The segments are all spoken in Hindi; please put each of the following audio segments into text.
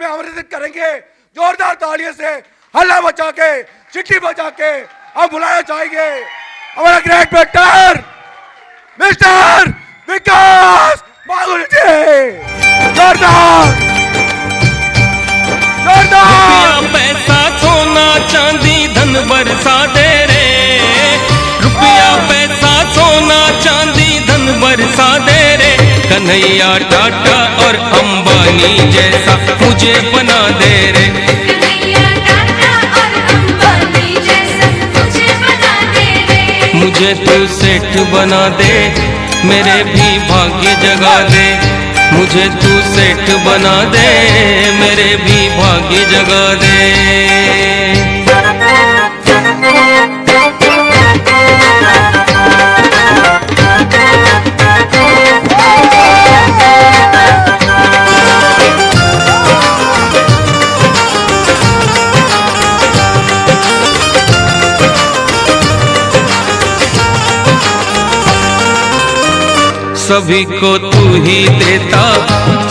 इसमें आमंत्रित करेंगे जोरदार तालियों से, हल्ला बचा के, चिट्ठी बजा के अब बुलाया जाएंगे हमारा ग्रेट वेक्टर मिस्टर विकास बाबुल जी। जोरदार जोरदार। पैसा सोना चांदी धन बरसा दे रे, रुपया पैसा सोना चांदी धन बरसा दे रे, कन्हैया टाटा और अंबानी जैसा मुझे बना दे रे, कन्हैया टाटा और अंबानी जैसा मुझे बना दे रे, मुझे तू सेठ बना दे, मेरे भी भाग्य जगा दे, मुझे तू सेठ बना दे, मेरे भी भाग्य जगा दे। सभी को तू ही देता,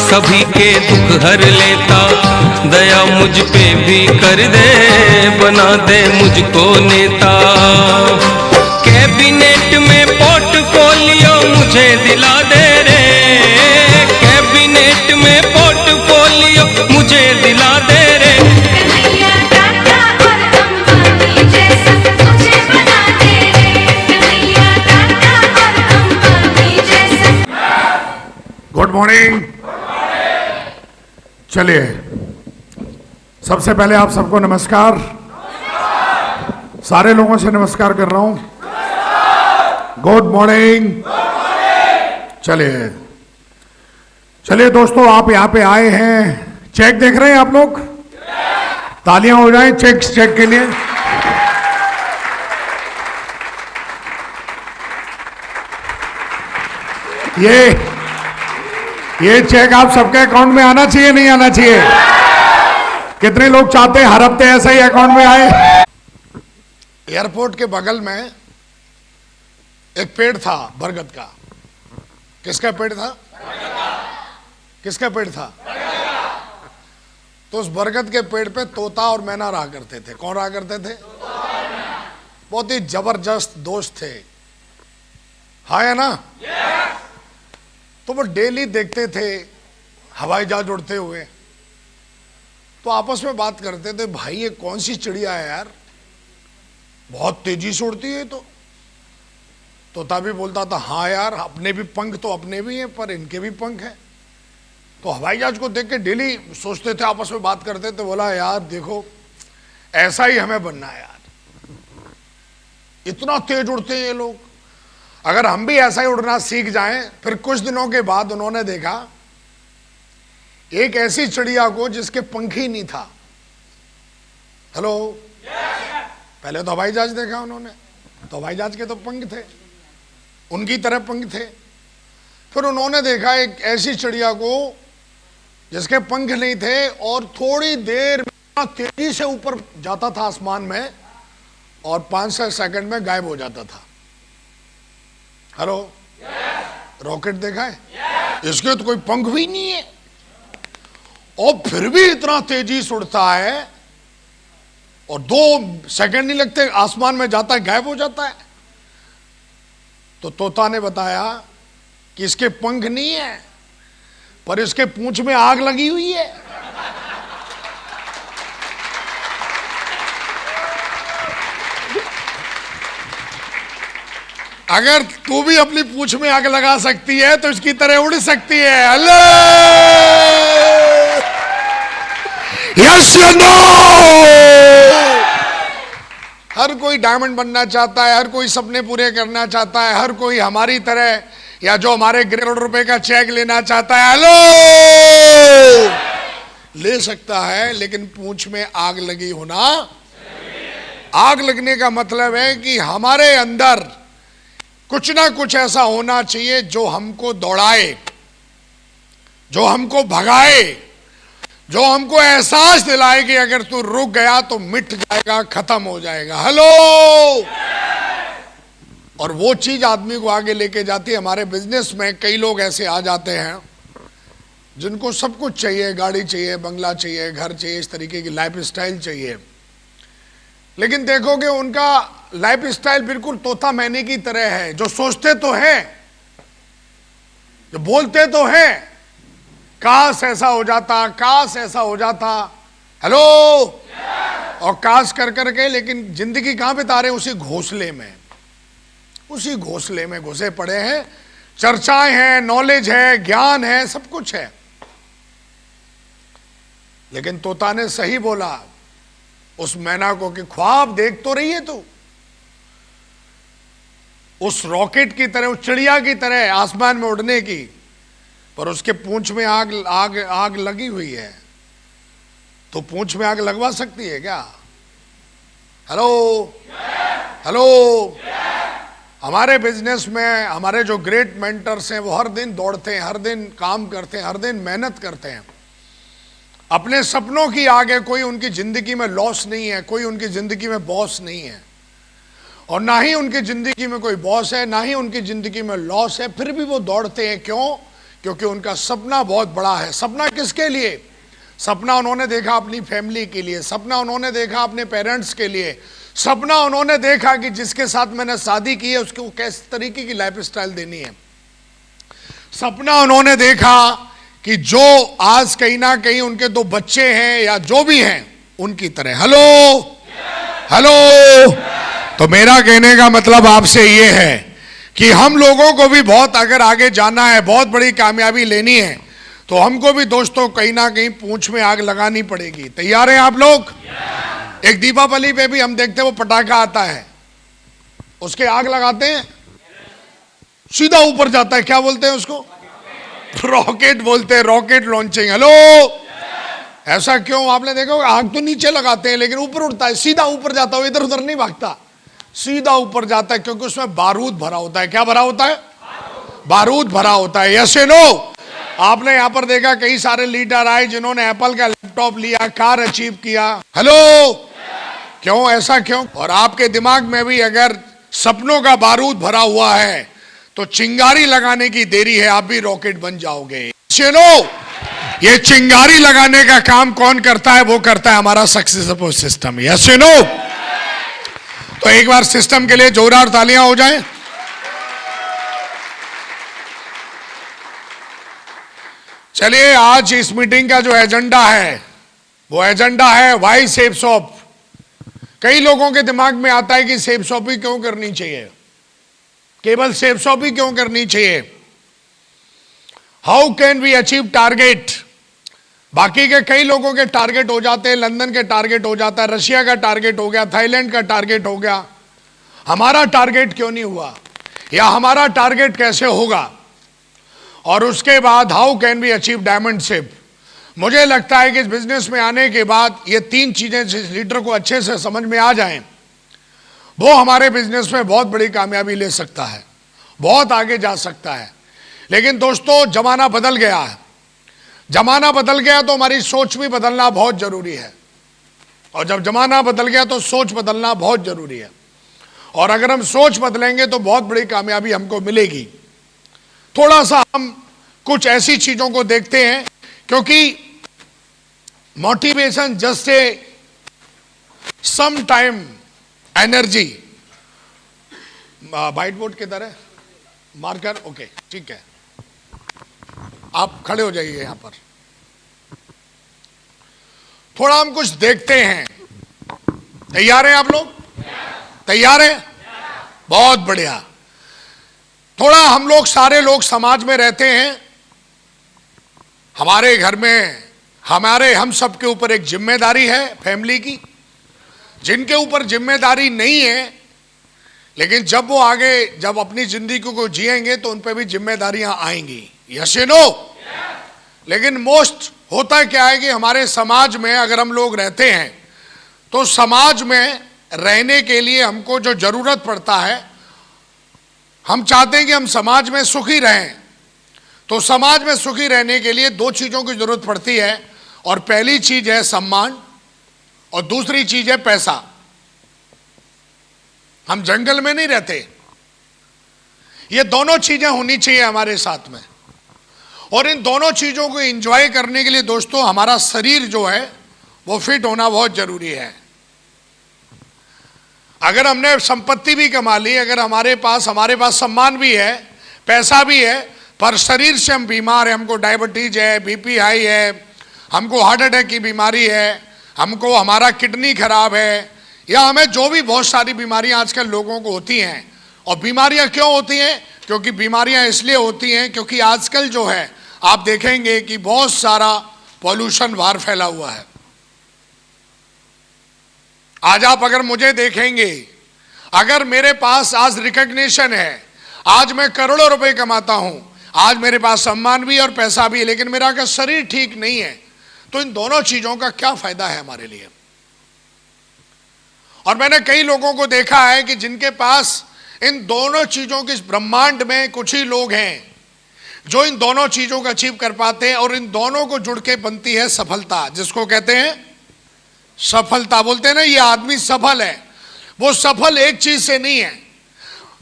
सभी के दुख हर लेता, दया मुझ पे भी कर दे, बना दे मुझको नेता, कैबिनेट में पोर्टफोलियो मुझे दिला दे रे, कैबिनेट में पोर्टफोलियो मुझे दिला दे रे, कन्हैया टाटा और अंबानी जैसा मुझे बना दे रे, कन्हैया टाटा और अंबानी जैसा। Good morning. चलिए, सबसे पहले आप सबको नमस्कार। सारे लोगों से नमस्कार कर रहा हूं। Good morning. चलिए चलिए दोस्तों, आप यहां पे आए हैं, चेक देख रहे हैं आप लोग? तालियां हो जाएं चेक के लिए। ये चेक आप सबके अकाउंट में आना चाहिए, नहीं आना चाहिए? कितने लोग चाहते हैं हर हफ्ते ऐसा ही अकाउंट में आए? एयरपोर्ट के बगल में एक पेड़ था बरगद का। किसका पेड़ था? किसका पेड़ था? तो उस बरगद के पेड़ पे तोता और मैना रहा करते थे। कौन रहा करते थे? बहुत ही जबरदस्त दोस्त थे, हाँ या ना? तो वो डेली देखते थे हवाई जहाज उड़ते हुए, तो आपस में बात करते थे, भाई ये कौन सी चिड़िया है यार, बहुत तेजी से उड़ती है। तो तोता भी बोलता था, हाँ यार, अपने भी पंख तो अपने भी हैं, पर इनके भी पंख हैं। तो हवाई जहाज को देख के डेली सोचते थे, आपस में बात करते थे, बोला यार देखो ऐसा ही हमें बनना है यार, इतना तेज उड़ते हैं ये लोग, अगर हम भी ऐसा ही उड़ना सीख जाएं। फिर कुछ दिनों के बाद उन्होंने देखा एक ऐसी चिड़िया को जिसके पंख ही नहीं था। हेलो, पहले तो हवाई जहाज देखा उन्होंने, तो हवाई जहाज के तो पंख थे, उनकी तरह पंख थे। फिर उन्होंने देखा एक ऐसी चिड़िया को जिसके पंख नहीं थे और थोड़ी देर में तेजी से ऊपर जाता था आसमान में और 5-6 सेकंड में गायब हो जाता था। हेलो, रॉकेट देखा है? इसके तो कोई पंख भी नहीं है और फिर भी इतना तेजी से उड़ता है और 2 सेकंड नहीं लगते, आसमान में जाता है, गायब हो जाता है। तो तोता ने बताया कि इसके पंख नहीं है, पर इसके पूंछ में आग लगी हुई है। अगर तू भी अपनी पूंछ में आग लगा सकती है तो इसकी तरह उड़ सकती है। हेलो, यस या नो? हर कोई डायमंड बनना चाहता है, हर कोई सपने पूरे करना चाहता है, हर कोई हमारी तरह या जो हमारे करोड़ रुपए का चेक लेना चाहता है। हेलो, ले सकता है, लेकिन पूंछ में आग लगी होना। आग लगने का मतलब है कि हमारे अंदर कुछ ना कुछ ऐसा होना चाहिए जो हमको दौड़ाए, जो हमको भगाए, जो हमको एहसास दिलाए कि अगर तू रुक गया तो मिट जाएगा, खत्म हो जाएगा। हेलो, और वो चीज आदमी को आगे लेके जाती है। हमारे बिजनेस में कई लोग ऐसे आ जाते हैं जिनको सब कुछ चाहिए, गाड़ी चाहिए, बंगला चाहिए, घर चाहिए, इस तरीके की लाइफ स्टाइल चाहिए, लेकिन देखोगे उनका लाइफ स्टाइल बिल्कुल तोता मैने की तरह है। जो सोचते तो हैं, जो बोलते तो हैं, काश ऐसा हो जाता, काश ऐसा हो जाता, हेलो, और काश कर करके, लेकिन जिंदगी कहां बिता रहे हैं? उसी घोंसले में, उसी घोंसले में घुसे पड़े हैं। चर्चाएं हैं, नॉलेज है, ज्ञान है, सब कुछ है, लेकिन तोता ने सही बोला उस मैना को कि ख्वाब देख तो रही है तू, उस रॉकेट की तरह, उस चिड़िया की तरह आसमान में उड़ने की, पर उसके पूंछ में आग आग आग लगी हुई है। तो पूंछ में आग लगवा सकती है क्या? Hello, hello. हमारे बिजनेस में हमारे जो ग्रेट मेंटर्स हैं वो हर दिन दौड़ते हैं, हर दिन काम करते हैं, हर दिन मेहनत करते हैं अपने सपनों की आगे। कोई उनकी जिंदगी में लॉस नहीं है, कोई उनकी जिंदगी में बॉस नहीं है, और ना ही उनकी जिंदगी में कोई बॉस है, ना ही उनकी जिंदगी में लॉस है, फिर भी वो दौड़ते हैं। क्यों? क्योंकि उनका सपना बहुत बड़ा है। सपना किसके लिए? सपना उन्होंने देखा अपनी फैमिली के लिए, सपना उन्होंने देखा अपने पेरेंट्स के लिए, सपना उन्होंने देखा कि जिसके साथ मैंने शादी की है उसको किस तरीके की लाइफ स्टाइल देनी है। सपना उन्होंने देखा कि जो आज कहीं ना कहीं उनके दो बच्चे हैं या जो भी हैं उनकी तरह। Hello, hello. तो मेरा कहने का मतलब आपसे ये है कि हम लोगों को भी बहुत अगर आगे जाना है, बहुत बड़ी कामयाबी लेनी है, तो हमको भी दोस्तों कहीं ना कहीं पूंछ में आग लगानी पड़ेगी। तैयार हैं आप लोग? एक दीपावली पे भी हम देखते हैं वो पटाखा आता है, उसके आग लगाते हैं, सीधा ऊपर जाता है, क्या बोलते हैं उसको? रॉकेट बोलते हैं, रॉकेट लॉन्चिंग। हेलो, ऐसा क्यों? आपने देखा आग तो नीचे लगाते हैं लेकिन ऊपर उड़ता है, सीधा ऊपर जाता है, इधर उधर नहीं भागता, सीधा ऊपर जाता है, क्योंकि उसमें बारूद भरा होता है। क्या भरा होता है? बारूद भरा होता है। Yes no? आपने यहां पर देखा कई सारे लीडर आए जिन्होंने एप्पल का लैपटॉप लिया, कार अचीव किया। हेलो, क्यों? ऐसा क्यों? और आपके दिमाग में भी अगर सपनों का बारूद भरा हुआ है तो चिंगारी लगाने की देरी है, आप भी रॉकेट बन जाओगे। चलो, ये चिंगारी लगाने का काम कौन करता है? वो करता है हमारा success support system. Yes no? तो एक बार सिस्टम के लिए जोरदार तालियां हो जाएं। चलिए, आज इस मीटिंग का जो एजेंडा है वो एजेंडा है वाई सेफ शॉप। कई लोगों के दिमाग में आता है कि सेफ शॉप ही क्यों करनी चाहिए, केवल सेफ शॉप ही क्यों करनी चाहिए, how can we achieve target. बाकी के कई लोगों के टारगेट हो जाते हैं, लंदन के टारगेट हो जाता है, रशिया का टारगेट हो गया, थाईलैंड का टारगेट हो गया, हमारा टारगेट क्यों नहीं हुआ, या हमारा टारगेट कैसे होगा? और उसके बाद how can we achieve diamond shape. मुझे लगता है कि इस बिजनेस में आने के बाद ये तीन चीजें जिस लीडर को अच्छे से समझ में आ जाएं, वो हमारे बिजनेस में बहुत बड़ी कामयाबी ले सकता है, बहुत आगे जा सकता है। लेकिन दोस्तों, जमाना बदल गया है, जमाना बदल गया तो हमारी सोच भी बदलना बहुत जरूरी है, और जब जमाना बदल गया तो सोच बदलना बहुत जरूरी है। और अगर हम सोच बदलेंगे तो बहुत बड़ी कामयाबी हमको मिलेगी। थोड़ा सा हम कुछ ऐसी चीजों को देखते हैं, क्योंकि motivation just a some time energy. White board किधर है? मार्कर? ओके, ठीक है, आप खड़े हो जाइए यहां पर। थोड़ा हम कुछ देखते हैं। तैयार हैं आप लोग? तैयार हैं? बहुत बढ़िया। थोड़ा हम लोग सारे लोग समाज में रहते हैं, हमारे घर में हम सब के ऊपर एक जिम्मेदारी है फैमिली की। जिनके ऊपर जिम्मेदारी नहीं है, लेकिन जब वो आगे जब अपनी जिंदगी को जिएंगे तो उन पर भी जिम्मेदारियां आएंगी। Yes no? लेकिन मोस्ट होता क्या है कि हमारे समाज में अगर हम लोग रहते हैं तो समाज में रहने के लिए हमको जो जरूरत पड़ता है, हम चाहते हैं कि हम समाज में सुखी रहें। तो समाज में सुखी रहने के लिए दो चीजों की जरूरत पड़ती है, और पहली चीज है सम्मान और दूसरी चीज है पैसा। हम जंगल में नहीं रहते, ये दोनों चीजें होनी चाहिए हमारे साथ में। और इन दोनों चीजों को एंजॉय करने के लिए दोस्तों हमारा शरीर जो है वो फिट होना बहुत जरूरी है। अगर हमने संपत्ति भी कमा ली, अगर हमारे पास सम्मान भी है, पैसा भी है, पर शरीर से हम बीमार हैं, हमको डायबिटीज है, बीपी हाई है, हमको हार्ट अटैक की बीमारी है, हमको हमारा किडनी खराब है, या हमें जो भी बहुत सारी बीमारियां आजकल लोगों को होती हैं। और बीमारियां क्यों होती हैं? क्योंकि बीमारियां इसलिए होती हैं क्योंकि आजकल जो है आप देखेंगे कि बहुत सारा पॉल्यूशन बाहर फैला हुआ है। आज आप अगर मुझे देखेंगे, अगर मेरे पास आज रिकॉग्निशन है, आज मैं करोड़ों रुपए कमाता हूं, आज मेरे पास सम्मान भी और पैसा भी है, लेकिन मेरा अगर शरीर ठीक नहीं है, तो इन दोनों चीजों का क्या फायदा है हमारे लिए? और मैंने कई लोगों को देखा है कि जिनके पास इन दोनों चीजों के, इस ब्रह्मांड में कुछ ही लोग हैं जो इन दोनों चीजों को अचीव कर पाते हैं, और इन दोनों को जुड़ के बनती है सफलता, जिसको कहते हैं सफलता। बोलते हैं ना ये आदमी सफल है, वो सफल एक चीज से नहीं है।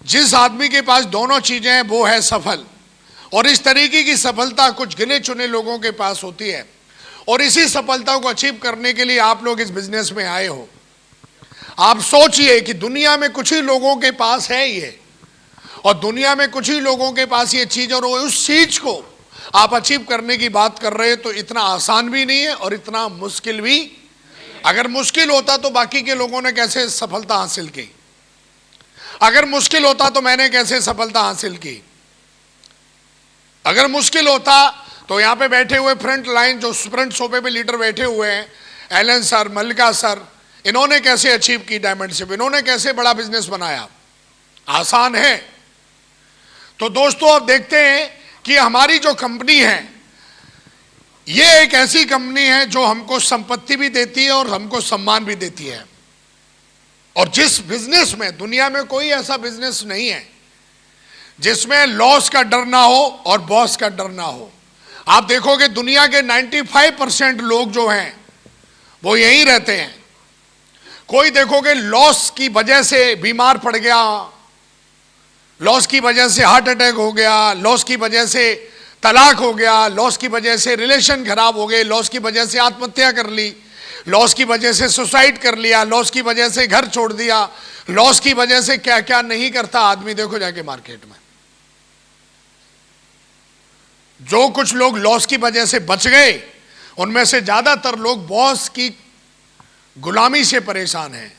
जिस आदमी के पास दोनों चीजें हैं वो है सफल। और इस तरीके की सफलता कुछ गिने चुने लोगों के पास होती है, और इसी सफलता को अचीव करने के लिए आप लोग इस बिजनेस में आए हो। आप सोचिए कि दुनिया में कुछ ही लोगों के पास है ये, और दुनिया में कुछ ही लोगों के पास ये चीज, और उस चीज को आप अचीव करने की बात कर रहे हैं, तो इतना आसान भी नहीं है और इतना मुश्किल भी। अगर मुश्किल होता तो बाकी के लोगों ने कैसे सफलता हासिल की? अगर मुश्किल होता तो मैंने कैसे सफलता हासिल की? अगर मुश्किल होता तो यहां पे बैठे हुए फ्रंट लाइन जो फ्रंट सोफे पे लीडर बैठे हुए हैं, एलन सर, मल्लिका सर, इन्होंने कैसे अचीव की डायमंडशिप? इन्होंने कैसे बड़ा बिजनेस बनाया? आसान है। तो दोस्तों आप देखते हैं कि हमारी जो कंपनी है, ये एक ऐसी कंपनी है जो हमको संपत्ति भी देती है और हमको सम्मान भी देती है। और जिस बिजनेस में, दुनिया में कोई ऐसा बिजनेस नहीं है जिसमें लॉस का डर ना हो और बॉस का डर ना हो। आप देखोगे दुनिया के 95% लोग जो हैं वो यहीं रहते हैं। कोई देखोगे लॉस की वजह से बीमार पड़ गया, लॉस की वजह से हार्ट अटैक हो गया, लॉस की वजह से तलाक हो गया, लॉस की वजह से रिलेशन खराब हो गए, लॉस की वजह से आत्महत्या कर ली, लॉस की वजह से सुसाइड कर लिया, लॉस की वजह से घर छोड़ दिया, लॉस की वजह से क्या क्या नहीं करता आदमी। देखो जाके मार्केट में जो कुछ लोग लॉस की वजह से बच गए, उनमें से ज्यादातर लोग बॉस की गुलामी से परेशान हैं।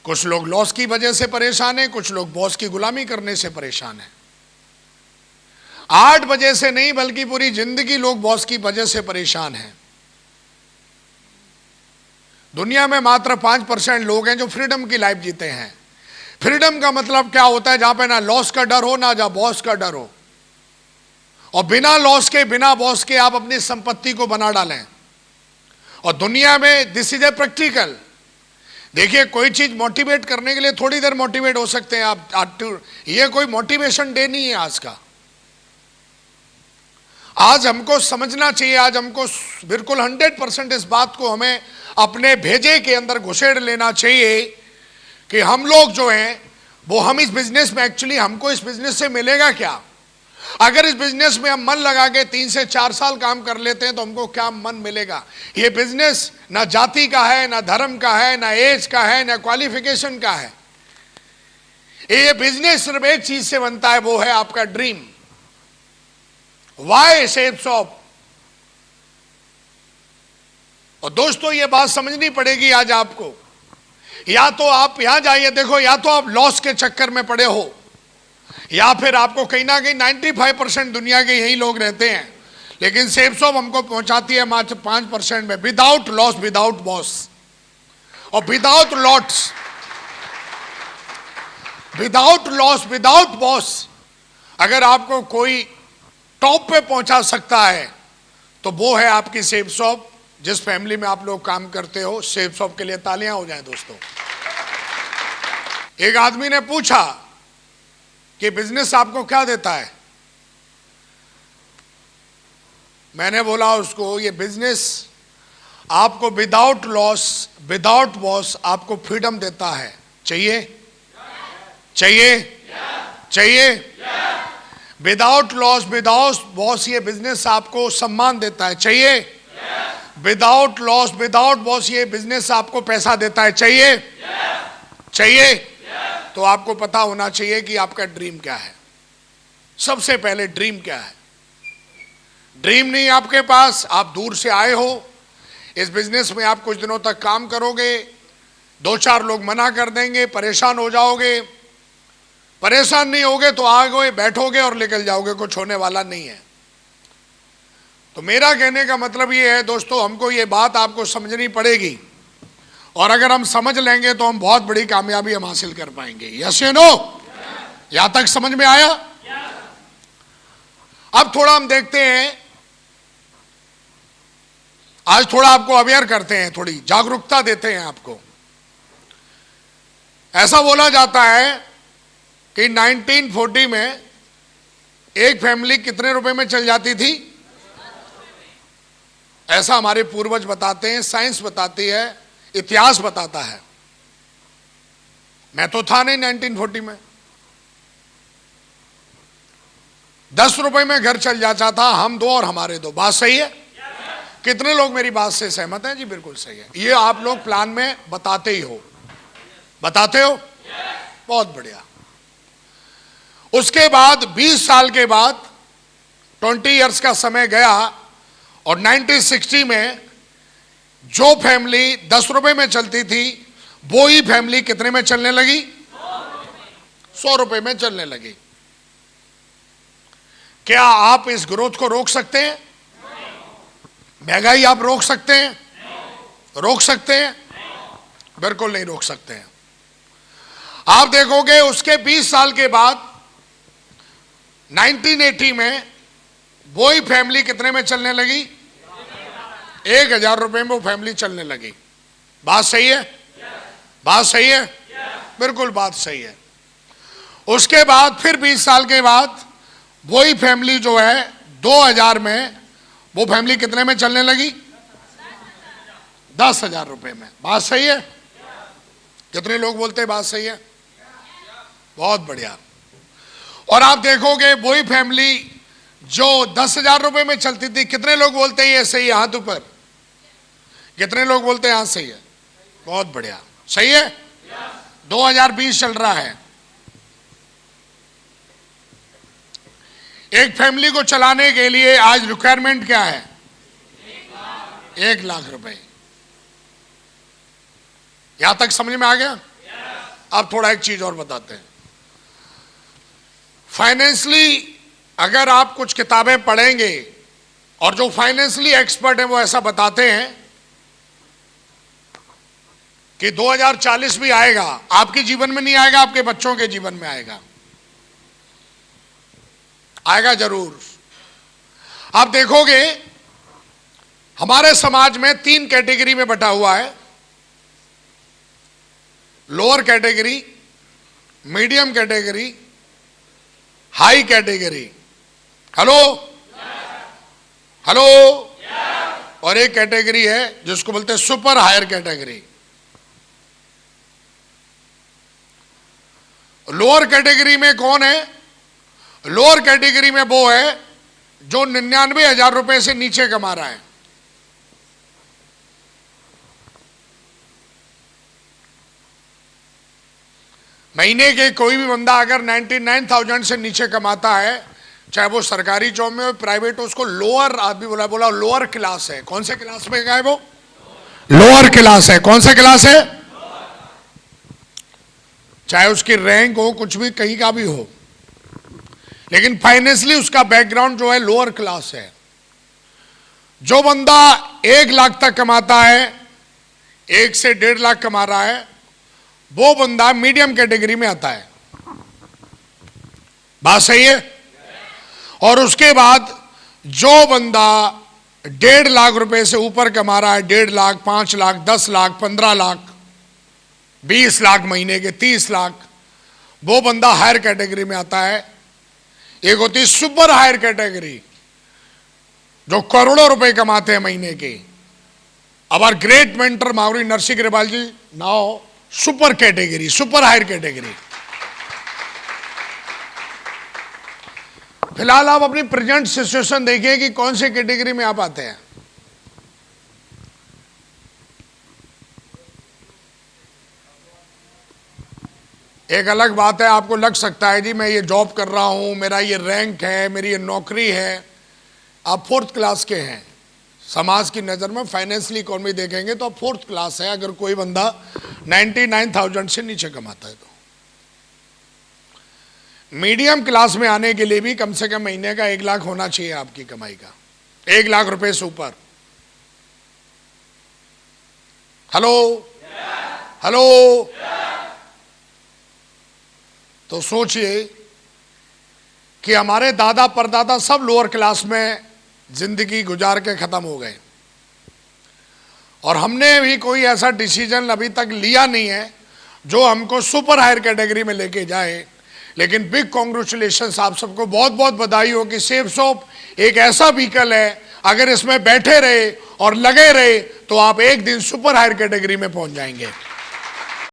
कुछ लोग लॉस की वजह से परेशान हैं, कुछ लोग बॉस की गुलामी करने से परेशान हैं। 8 वजह से नहीं बल्कि पूरी जिंदगी लोग बॉस की वजह से परेशान हैं। दुनिया में मात्र 5% लोग हैं जो फ्रीडम की लाइफ जीते हैं। फ्रीडम का मतलब क्या होता है? जहां पे ना लॉस का डर हो, ना जहां बॉस का डर हो, और बिना लॉस के, बिना बॉस के आप अपनी संपत्ति को बना डालें। और दुनिया में दिस इज ए प्रैक्टिकल। देखिए कोई चीज मोटिवेट करने के लिए थोड़ी देर मोटिवेट हो सकते हैं आप, ये कोई मोटिवेशन डे नहीं है आज का। आज हमको समझना चाहिए, आज हमको बिल्कुल 100% इस बात को हमें अपने भेजे के अंदर घुसेड़ लेना चाहिए कि हम लोग जो हैं वो, हम इस बिजनेस में, एक्चुअली हमको इस बिजनेस से मिलेगा क्या? अगर इस बिजनेस में हम मन लगा के 3 से 4 साल काम कर लेते हैं तो हमको क्या मन मिलेगा? ये बिजनेस ना जाति का है, ना धर्म का है, ना एज का है, ना क्वालिफिकेशन का है। ये बिजनेस सिर्फ एक चीज से बनता है, वो है आपका ड्रीम। Y safe shop. और दोस्तों ये बात समझनी पड़ेगी आज आपको। या तो आप यहां जाइए, देखो, या तो आप लॉस के चक्कर में पड़े हो, या फिर आपको कहीं ना कहीं 95% दुनिया के यही लोग रहते हैं, लेकिन सेफ शॉप हमको पहुंचाती है मात्र 5% में, विदाउट लॉस, विदाउट बॉस और without lots, without loss, without boss. अगर आपको कोई टॉप पे पहुंचा सकता है तो वो है आपकी सेफ शॉप। जिस फैमिली में आप लोग काम करते हो, सेफ शॉप के लिए तालियां हो जाएं दोस्तों। एक आदमी ने पूछा कि बिजनेस आपको क्या देता है? मैंने बोला उसको, ये बिजनेस आपको विदाउट लॉस, विदाउट बॉस आपको फ्रीडम देता है। चाहिए? चाहिए? चाहिए? विदाउट लॉस, विदाउट बॉस ये बिजनेस आपको सम्मान देता है, चाहिए? विदाउट लॉस, विदाउट बॉस ये बिजनेस आपको पैसा देता है, चाहिए? चाहिए? तो आपको पता होना चाहिए कि आपका ड्रीम क्या है। सबसे पहले ड्रीम क्या है? ड्रीम नहीं आपके पास, आप दूर से आए हो, इस बिजनेस में आप कुछ दिनों तक काम करोगे, 2-4 लोग मना कर देंगे, परेशान हो जाओगे। परेशान नहीं होगे तो आगे बैठोगे और निकल जाओगे, कुछ होने वाला नहीं है। तो मेरा कहने का मतलब ये है दोस्तों, हमको ये बात आपको समझनी पड़ेगी, और अगर हम समझ लेंगे तो हम बहुत बड़ी कामयाबी हम हासिल कर पाएंगे। यस या नो? यहां तक समझ में आया? अब थोड़ा हम देखते हैं, आज थोड़ा आपको अवेयर करते हैं, थोड़ी जागरूकता देते हैं आपको। ऐसा बोला जाता है कि 1940 में एक फैमिली कितने रुपए में चल जाती थी? ऐसा हमारे पूर्वज बताते हैं, साइंस बताती है, इतिहास बताता है। मैं तो था नहीं 1940 में। 10 रुपए में घर चल जाता था, हम 2 और हमारे 2। बात सही है? कितने लोग मेरी बात से सहमत हैं? जी बिल्कुल सही है। ये आप लोग प्लान में बताते ही हो, बताते हो? बहुत बढ़िया। उसके बाद 20 साल के बाद 20 इयर्स का समय गया, और 1960 में जो फैमिली 10 रुपए में चलती थी, वो ही फैमिली कितने में चलने लगी? 100 रुपए में चलने लगी। क्या आप इस ग्रोथ को रोक सकते हैं? महंगाई आप रोक सकते हैं? रोक सकते हैं? बिल्कुल नहीं रोक सकते हैं। आप देखोगे उसके 20 साल के बाद 1980 में वही फैमिली कितने में चलने लगी? 1000 रुपए में वो फैमिली चलने लगी। बात सही है? बात सही है? बिल्कुल बात सही है। उसके बाद फिर 20 साल के बाद वही फैमिली जो है 2000 में, वो फैमिली कितने में चलने लगी? 10,000 रुपए में। बात सही है? कितने लोग बोलते हैं बात सही है? बहुत बढ़िया। और आप देखोगे वही फैमिली जो 10,000 रुपए में चलती थी, कितने लोग बोलते हैं ये सही है? हाथ ऊपर। कितने लोग बोलते हैं हाथ सही है? बहुत बढ़िया। सही है? 2020 चल रहा है। एक फैमिली को चलाने के लिए आज रिक्वायरमेंट क्या है? 1 लाख रुपए। यहां तक समझ में आ गया? अब थोड़ा एक चीज और बताते हैं। फाइनेंशियली अगर आप कुछ किताबें पढ़ेंगे, और जो फाइनेंशियली एक्सपर्ट है वो ऐसा बताते हैं कि 2040 भी आएगा, आपके जीवन में नहीं आएगा, आपके बच्चों के जीवन में आएगा। आएगा जरूर। आप देखोगे हमारे समाज में 3 कैटेगरी में बटा हुआ है। Lower category, medium category, high category. Hello? Hello? और एक कैटेगरी है जिसको बोलते हैं super higher category. Lower category में कौन है? लोअर कैटेगरी में वो है जो 99,000 रुपए से नीचे कमा रहा है। महीने के कोई भी बंदा अगर 99,000 से नीचे कमाता है, चाहे वो सरकारी जॉब में हो, प्राइवेट हो, उसको लोअर आदमी बोला लोअर क्लास है। कौन से क्लास में गए वो? लोअर क्लास है। कौन सा क्लास है? चाहे उसकी रैंक हो, कुछ भी कहीं का भी हो, लेकिन फाइनेंशियली उसका बैकग्राउंड जो है लोअर क्लास है। जो बंदा 1 लाख तक कमाता है, 1 से 1.5 लाख कमा रहा है, वो बंदा मीडियम कैटेगरी में आता है। बात सही है? और उसके बाद जो बंदा 1.5 लाख रुपए से ऊपर कमा रहा है, 1.5 लाख, 5 लाख, 10 लाख, 15 लाख, 20 लाख महीने के, 30 लाख, वो बंदा हायर कैटेगरी में आता है। एक होती है सुपर हायर कैटेगरी, जो करोड़ों रुपए कमाते हैं महीने के। Our great mentor Mavri Narsingh Agrawal ji now super category, super higher category. फिलहाल आप अपनी प्रेजेंट सिचुएशन देखिए कि कौन सी कैटेगरी में आप आते हैं। एक अलग बात है, आपको लग सकता है जी मैं ये जॉब कर रहा हूं, मेरा ये रैंक है, मेरी ये नौकरी है। आप 4th क्लास के हैं, समाज की नज़र में फाइनेंशियल इकोनॉमी देखेंगे तो आप 4th क्लास है अगर कोई बंदा 99,000 से नीचे कमाता है तो। मीडियम क्लास में आने के लिए भी कम से कम महीने का 1 लाख होना चाहिए आपकी कमाई का, 1 लाख रुपए से ऊपर। Hello hello. तो सोचिए कि हमारे दादा परदादा सब लोअर क्लास में जिंदगी गुजार के खत्म हो गए और हमने भी कोई ऐसा डिसीजन अभी तक लिया नहीं है जो हमको सुपर हायर कैटेगरी में लेके जाए। लेकिन बिग कॉन्ग्रेचुलेशंस, आप सबको बहुत बहुत बधाई हो कि सेफ शॉप एक ऐसा व्हीकल है, अगर इसमें बैठे रहे और लगे रहे तो आप एक दिन सुपर हायर कैटेगरी में पहुंच जाएंगे।